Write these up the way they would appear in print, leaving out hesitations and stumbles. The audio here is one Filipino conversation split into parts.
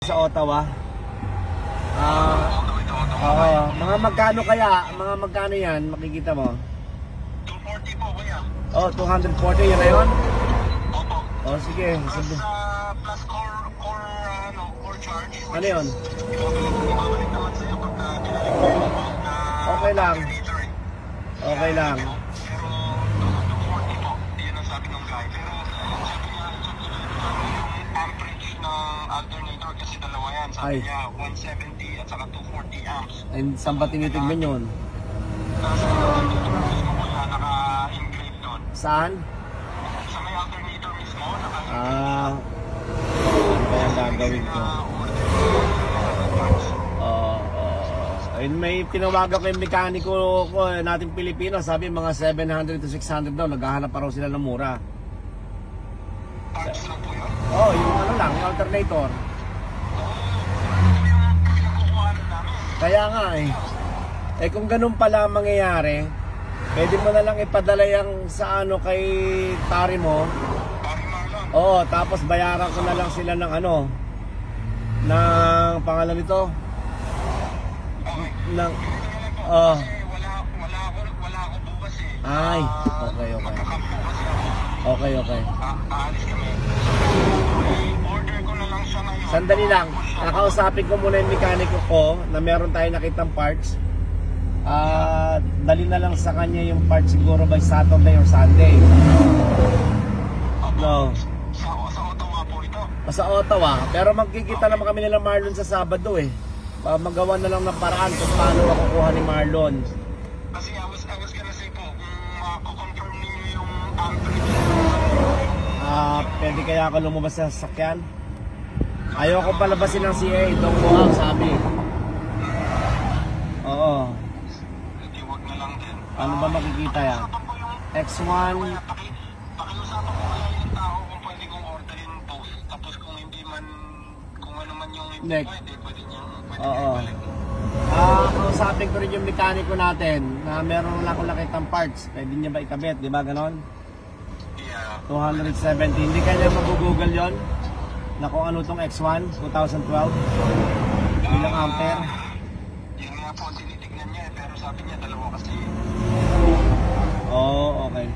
sa Ottawa. Mga magkano kaya? Mga magkano yan? Makikita mo? 240 po kuya. Oh, 240 yun na yun? Opo. Oh, sige. Plus core charge. Ano yun? Ibabalik naman sa'yo pagka Okay lang. Okay lang. Pero 240 po. Yun ang sabi ng guy. Pero sabi niya, yung amperage ng alternator kasi dalawa yan. Sabi niya 170 at saka 240 amps. And saan ba tinitignan yun? Tapos alternator mismo po yan, naka-engrave doon. Saan? Sa may alternator mismo, kaya gagawin ko. Ayun, may tinawagan ko yung mekaniko ko natin Pilipino, sabi mga 700 to 600 daw, naghahanap pa raw sila ng mura. Parts lang po yun? Oh, yung ano lang, yung alternator. Kaya nga eh kung ganun pala mangyayari, pwede mo na lang ipadala yung sa ano kay pare mo. Oo, tapos bayaran ko na lang sila ng ano, ng pangalan nito. Ng wala ako bukas eh. Ay, okay. Okay. Aalis kami. Order ko na lang siya ngayon. Sandali lang. Nakausapin ko muna yung mekaniko ko na meron tayo nakitang parts. Dali na lang sa kanya yung parts siguro by Saturday or Sunday. No. Sa Ottawa po ito. Sa Ottawa. Pero magkikita naman kami nila Marlon sa Sabado eh. Magawa na lang ng paraan kung paano makukuha ni Marlon. Kasi I was gonna say po, kung mako-confirm niyo yung amperage. Pwede kaya ako lumabas sa sasakyan? Ayoko palabasin ng CA, don't go out, sabi. Oo. Hindi, wag na lang din. Ano ba makikita yan? X1. Pakiusapan ko kaya yung tao kung pwede kong orderin both. Tapos kung hindi man, kung ano man yung hindi pwede niya. Oo. Kausapin ko rin yung mekaniko natin na meron lang akong nakitang parts. Pwede niya ba ikabit, di ba ganon? Yeah. 270. Hindi kanya mag-google yon na kung ano tong X1 2012 bilang ampere. Yun nga po, tinitignan niya pero sabi niya dalawa kasi. Oo, okay.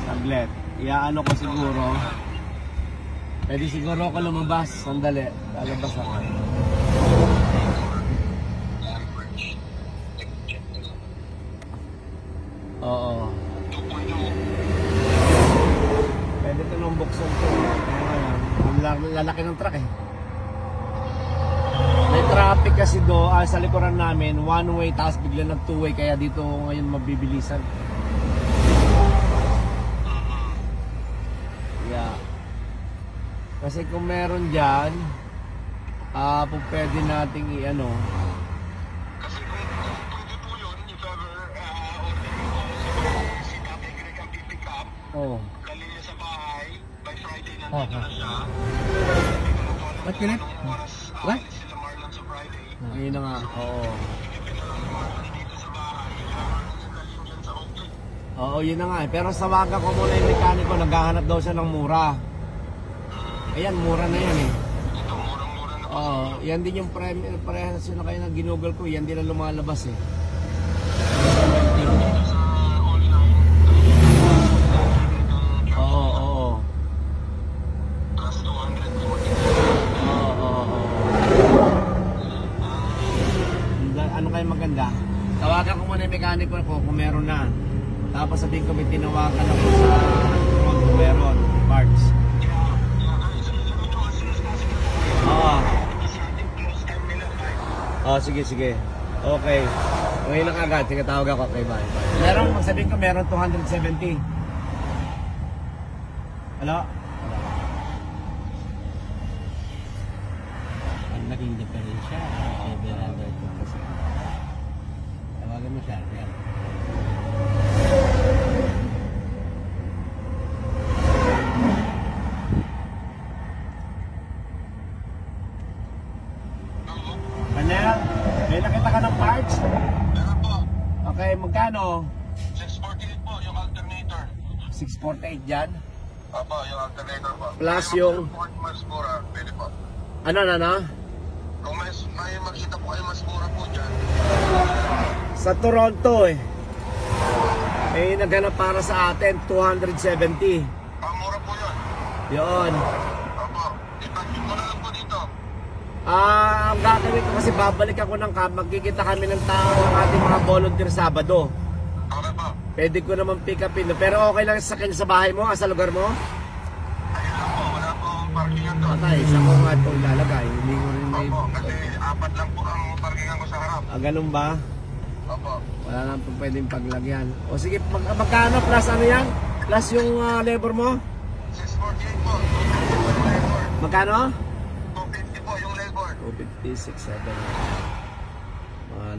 Saglit. Iaano ko siguro. Pwede siguro ako lumabas. Sandali. Lalabas ako. Oo. Pwede ito nung buksan ko. Ang lalaki ng truck eh. May traffic kasi do sa likuran namin. One way tapos bigla ng two way. Kaya dito ngayon mabibilisan. Yeah. Kasi kung meron dyan, pwede nating i-ano. Kasi kung pwede po yun, if ever ordering ko, si Tatay Greg ang pipick up, dali niya sa bahay, by Friday nandito na siya. What kinip? What? Sila Marlon sa Friday. Ayun na nga, oo. Dito sa bahay, dalhin dyan sa Oakley. Oo, yun na nga eh. Pero sawagan ko muna yung mekaniko, naghahanap daw siya ng mura. Ayan, mura na yan eh. Ito, murang-mura na. Oo, yan din yung parehas yun na kayo na ginugol ko. Yan din ang lumalabas eh. Sa online, Oo. plus 240. Ano kayo maganda? Tawagan ko muna yung mekaniko ko kung meron na. Tapos sabihin ko may tinawagan ako sa kung meron parts. Sige. Okay. Ngayon lang agad, sige tawag ako. Okay, bye. Meron, magsabihin ko meron 270. Hello? Pag naging diferensya, 700 kasi. Tawagan mo siya. Manel, may nakita ka ng parts? Meron po. Okay, magkano? 648 po, yung alternator. 648 dyan? Opo, yung alternator po. Plus yung... Ford mas mura, pwede po. Ano? yes. May makita po kayo mas mura po dyan. Sa Toronto eh. May naghanap para sa atin, 270. Mura po yun. Yun. Opo. Ipagin mo na lang po dito. Ang gagawin ko kasi babalik ako ng camp. Magkikita kami ng tao ng ating mga volunteer Sabado. Okay po. Pwede ko naman pick upin. Pero okay lang sa bahay mo, sa lugar mo? Ayun lang po. Wala po parkingan doon. Okay, isa ko nga ito ilalagay. Hindi ko rin may... Opo. Kasi 4 lang po ang parkingan ko sa harap. ganun ba? Opo. Wala naman po pwedeng paglagyan. O sige, magkano plus ano yan? Plus yung labor mo? 648 po. 250 po yung labor. Magkano? 250 po yung labor. 250, 6, 7. Mga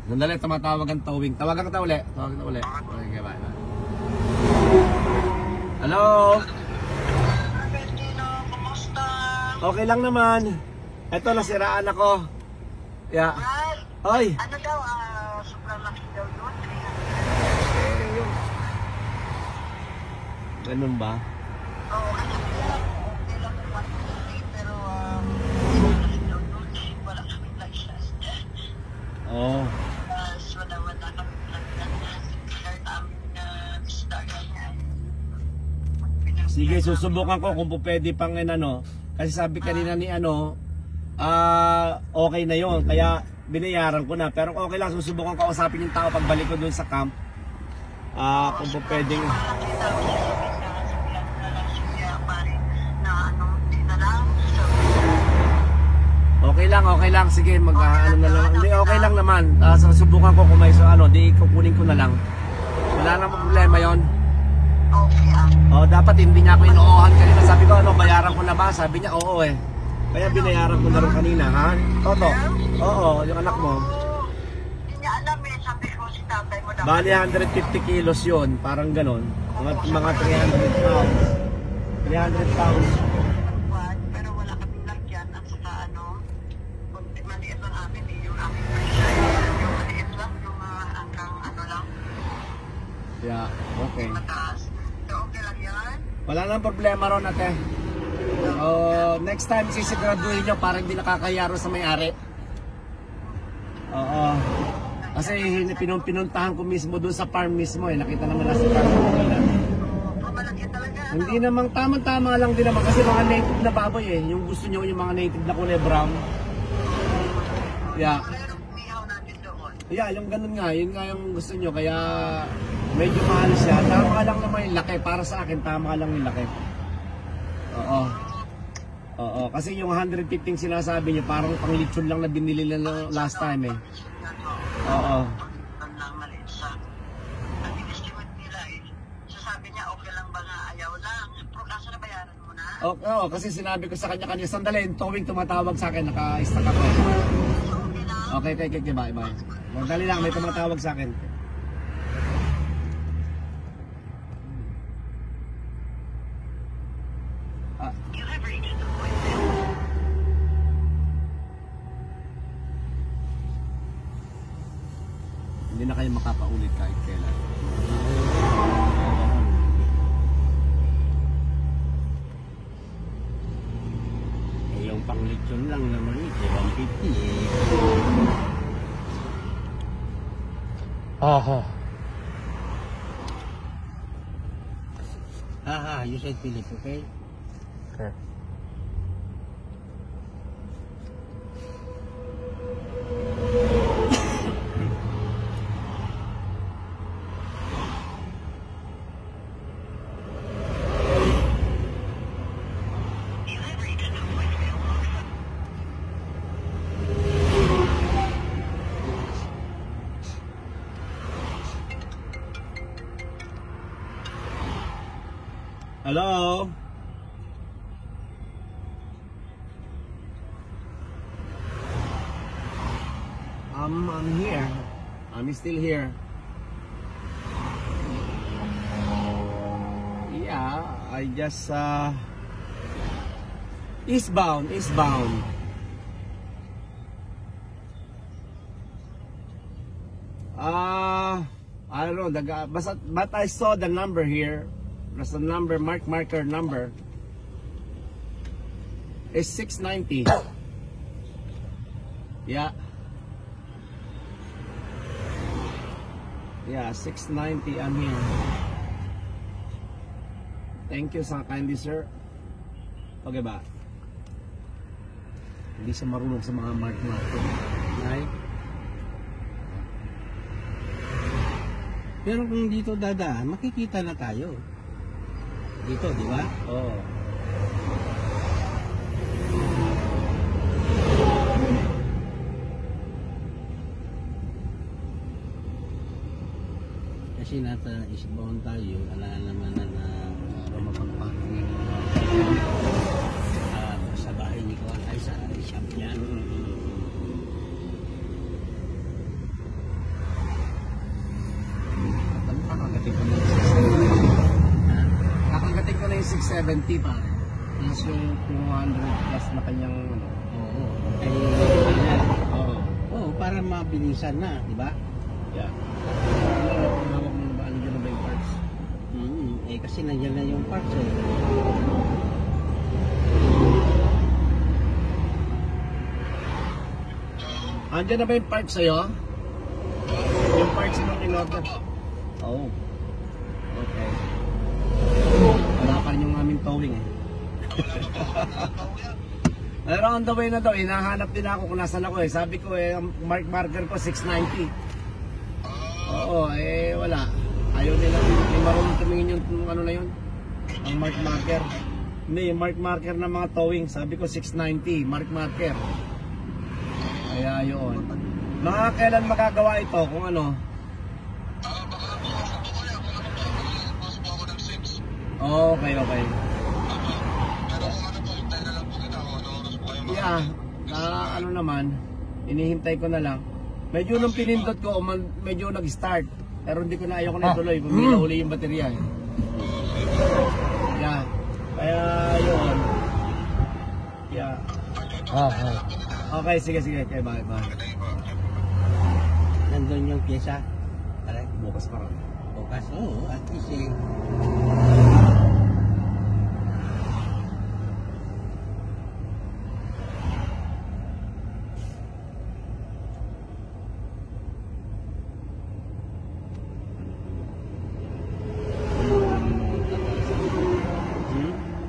900. Nandali, tumatawag ang towing. Tawagan kita uli. Tawagan kita uli. Okay, bye. Hello? Valentino, kumusta? Okay lang naman. Ito, nasiraan ako. Yeah. Ay, Hoy! ano daw, sobrang laki daw yun. Ganun ba? Oo, kasi okay lang naman pero sobrang laki daw yun. Wala kami license. Oo. Wala kami license. Kahit amin na isda ganyan. Sige, susubukan ko kung pwede pang ano. Kasi sabi kanina ni okay na yon, kaya binayaran ko na. Pero okay lang, susubukan ko kausapin yung tao pagbalik ko dun sa camp. Kung po pwedeng... Okay lang, sige, ano na lang. Hindi, okay lang naman. Susubukan ko kung may di kukunin ko na lang. Wala namang problema yon. Dapat hindi niya ako inuohan kanina. Sabi ko, bayaran ko na ba? Sabi niya, oo eh. Kaya binayaran ko na rin kanina, ha? Toto? Oo, yung anak mo. Hindi niya alam eh, sabi ko si tatay mo dapat. Bali 150 kilos yun, parang ganon. Mga 300 pounds. 300 pounds. Pero wala kaming lagyan at saka maliit lang amin eh, yung aming pressure. Yung maliit lang, yung hanggang lang, Yeah, okay. mataas. So okay lang yan? Wala nang problema ron, ate. Next time sisiguraduhin nyo para hindi nakakayaro sa may-ari. Oo. Kasi pinuntahan ko mismo doon sa farm mismo eh. Nakita naman na sa farm nila. Malaki talaga. Hindi namang tamang-tama lang din naman kasi mga native na baboy eh. Yung gusto nyo yung mga native na kulay brown. Yeah. Umihaw natin doon. Yeah, yung ganun nga. Yun nga yung gusto nyo. Kaya medyo mahal siya. Tama lang naman yung laki. Para sa akin, tama lang yung laki. Oo, kasi yung 115 sinasabi niyo parang pang-lechon lang na binili nila last time eh. Oo. Ang maliit sa in-estimate nila eh. So sabi niya, okay lang ba nga ayaw lang? Pero kaso na bayaran mo na? Oo, kasi sinabi ko sa kanya kanina, sandali, towing tumatawag sa akin, naka-stack ako. Okay lang. Okay, bye. Madali lang, may tumatawag sa akin. You have reached the voicemail. Hindi na kayo makapaulit kahit kailan. Yung pang-lechon lang naman ito, 150 eh. You said Philip, okay? Okay. You have reached the voicemail box. Hello? I'm here. I'm still here. Yeah, I just eastbound. I don't know, but I saw the number here. There's a number, marker number. It's 690. Yeah. Yeah, 690 I'm here. Thank you sa kindly sir. Okay ba? Hindi siya marunong sa mga mark natin. Right? Pero kung dito dadaan, makikita na tayo. Dito, di ba? Oo. Kasi nasa eastbound tayo, wala naman na mapagpaking sa bahay ni Kuan ay sa shop niya. Kakagating ko na yung 670. Kakagating ko na yung 670 pa. Is yung 200 plus na kanyang ano. Oo. Ay, Oo. oo, para mabilisan na, di ba? Yeah. Hawak mo na ba? Ano na ba yung parts? Eh kasi nandiyan na yung parts eh. Andiyan na ba yung parts sa'yo? Yung parts mo in-order? Oh. Okay. Wala pa rin yung aming towing eh. Pero on the way na daw, hinahanap din ako kung nasan ako eh. Sabi ko eh, ang marker ko 690. Oo, eh wala. Ayaw nila, may marunong tumingin yung ano na yun. Ang marker. Hindi, yung marker ng mga towing. Sabi ko 690, marker. Kaya yun. Mga kailan magagawa ito kung ano? Okay, okay. Yeah, ano naman, inihintay ko na lang. Medyo nung pinindot ko, medyo nag-start. Pero hindi ko na ayaw ko na ituloy. Pumila uli yung baterya eh. Yeah. Kaya yun. Yeah. Okay, sige. Okay, bye. Nandun yung pyesa. Aray, Bukas pa rin. bukas. Oo, at least eh.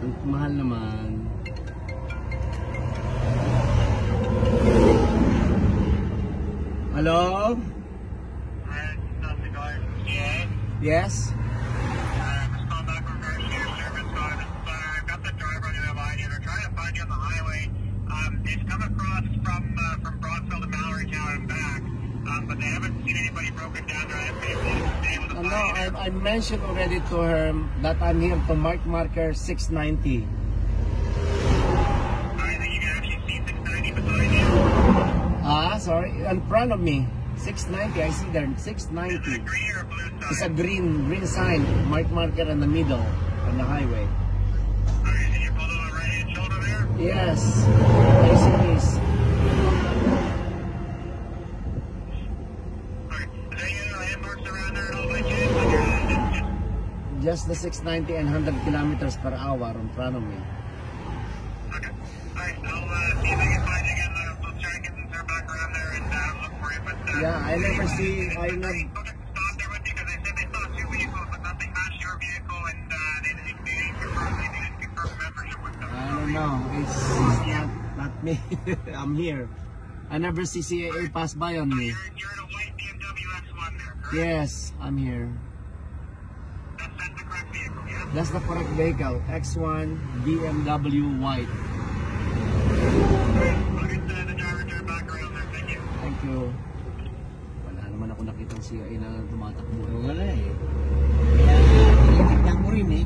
Ang mahal naman. Hello? Yes? Just call back from Garcia Service. I've got the driver on the other line here. They're trying to find you on the highway. They've come across from Bronxville to Mallory Town and back, but they haven't seen anybody broken down there. I haven't been able to No, find you. I mentioned already to her that I'm here to marker 690. I think you can actually see 690 beside you. Sorry, in front of me. 690, I see there, 690. Is it a green or a blue sign? It's a green sign, marker in the middle on the highway. Okay, so you pulled on the right-hand shoulder there? Yes, please. Okay. Is there any other landmarks around there at all by chance? Like, Just the 690 and 100 kilometers per hour in front of me. okay. Alright, I'll see if I can find you again. We'll try and get them turned back around there and look for you. But, Yeah, I never see, Stop there with you because they said they saw two vehicles, but nothing matched your vehicle, and they didn't confirm membership with them. I don't know, it's not me. I'm here. I never see CAA pass by on me. You're in a white BMW X1 there, correct? Yes, I'm here. That's the correct vehicle, yeah? That's the correct vehicle. X1 BMW white. Alright, I'll get the driver turned back around there. Thank you. Thank you. Wala naman ako nakitang CAA na tumatakbo. Wala eh. Kaya tinitignan ko rin eh.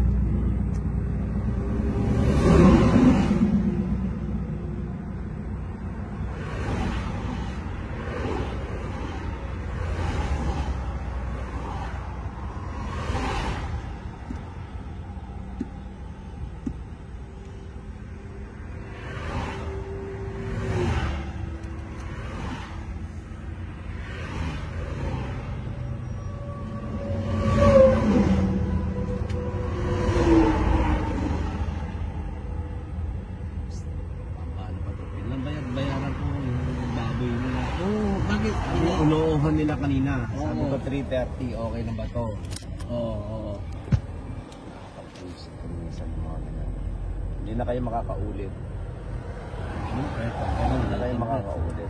Niloohan nila kanina. Sabi Oo. ko 3:30, okay na ba to? Oo. Hindi na kayo makakaulit. Siyempre, Hindi na kayo makakaulit.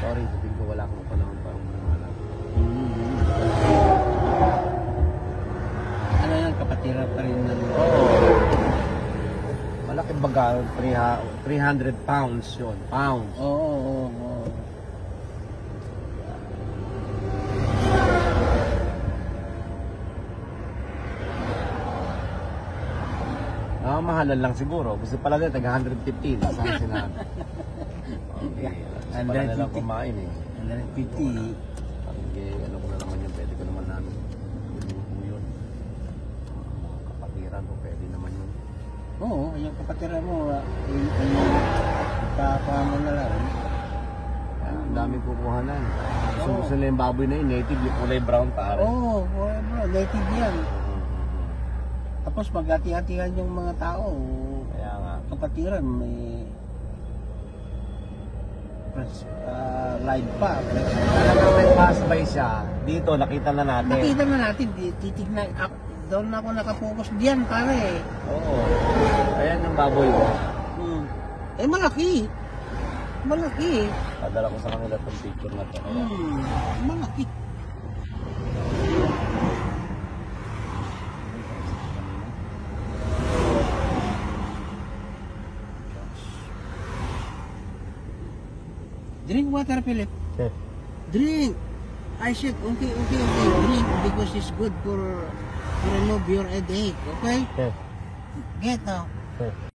Sorry, sabihin ko wala akong panahon para umahanap. Ano yan, kapatiran pa rin ng... Oo. Malaki baga, 300 pounds yun. Pounds. Oo. Mahalan lang siguro. Gusto pala nila, taga 115. Saan sinabi? Okay. Gusto pala nilang 150. kumain eh. 150. Okay, ano ko na naman yun, pwede ko naman namin. Yun. Kapatiran ko, pwede naman yun. Oo, yung kapatiran mo, ipapa mo na lang. Ang daming kukuhanan. Gusto nila yung baboy na yun, native, yung kulay brown pare. Oo, bro, native yan. Tapos maghati-hatihan yung mga tao. Kaya nga. Kapatiran, may live pa. Talagang may pasbay siya. Dito, nakita na natin. Nakita na natin, titignan. Doon ako nakapokus diyan, pare. Oo. Ayan yung baboy ko. Eh, malaki. Malaki. Padala ko sa kanila itong picture na to. Malaki. Drink water, Philip. Drink. I said, okay. Drink because it's good for remove your headache. Okay? Get now.